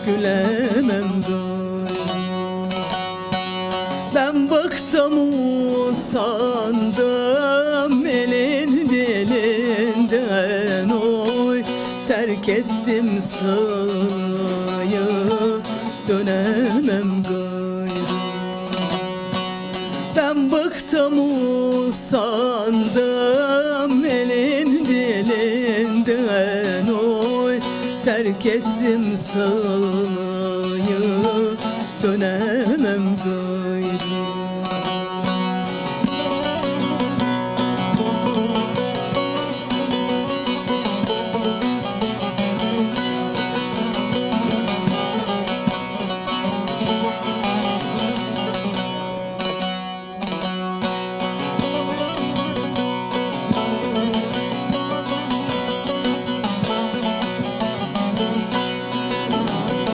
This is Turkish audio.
gülemem gayrı. Ben bıktım usandım elin dilinden, oy terk ettim sırayı, dönemem gayrı. Ben bıktım usandım elin dilinden, oy terk ettim sırayı, dönemem gayrı.